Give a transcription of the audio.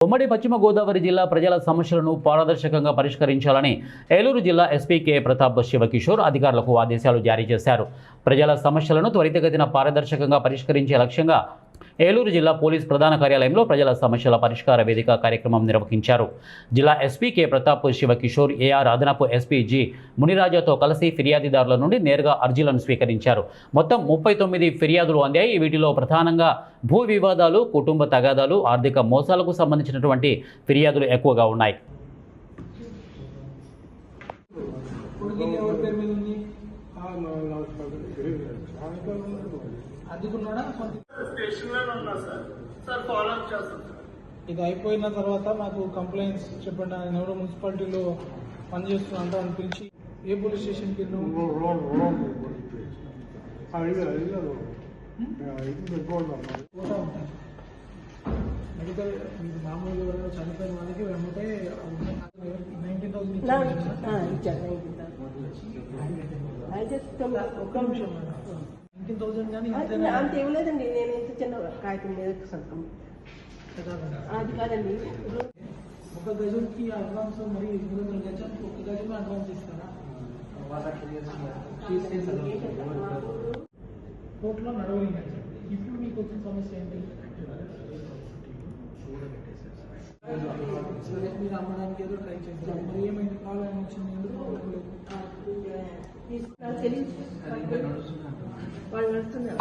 ఉమ్మడి పశ్చిమ గోదావరి జిల్లా ప్రజల సమస్యలను పారదర్శకంగా పరిష్కరించాలని ఏలూరు జిల్లా ఎస్పీ కె ప్రతాప్ శివకిషోర్ అధికారులకు ఆదేశాలు జారీ చేశారు. ప్రజల సమస్యలను త్వరితగతిన పారదర్శకంగా పరిష్కరించే లక్ష్యంగా ఏలూరు జిల్లా పోలీస్ ప్రధాన కార్యాలయంలో ప్రజల సమస్యల పరిష్కార వేదిక కార్యక్రమం నిర్వహించారు. జిల్లా SP K Pratap Sivakishore AR అదనపు ఎస్పీ జి మునిరాజాతో కలిసి ఫిర్యాదుదారుల నుండి నేరుగా అర్జీలను స్వీకరించారు. మొత్తం 39 ఫిర్యాదులు అందాయి. వీటిలో ప్రధానంగా భూ వివాదాలు, కుటుంబ తగాదాలు, ఆర్థిక మోసాలకు సంబంధించినటువంటి ఫిర్యాదులు ఎక్కువగా ఉన్నాయి. ఇది అయిపోయిన తర్వాత మాకు కంప్లైంట్స్ చెప్పండి. ఆయన ఎవరో మున్సిపాలిటీలో పనిచేస్తున్నా అంటే అని పిలిచి ఏ పోలీస్ స్టేషన్కి మెడికల్ మామూలుగా ఎవరైనా చనిపోయిన వాళ్ళకి వెంబటే 19,000 కానీ అంత ఇవ్వలేదండి. నేను ఇంత చిన్న కాగితం మీద సంతకం అది కాదండి. ఒక గజంకి అడ్వాన్స్ మరి 200 గజానికి ఒక గజమే అడ్వాన్స్ ఇస్తారా? కోర్టులో నడవలేదు. ఇప్పుడు మీకు వచ్చిన సమస్య ఏంటి? మీరు అమ్మడానికి ఏదో ట్రై చేస్తారు. మరి ఏమైంది? ప్రాబ్లం వచ్చింది? వాళ్ళు నడుస్తున్నారు.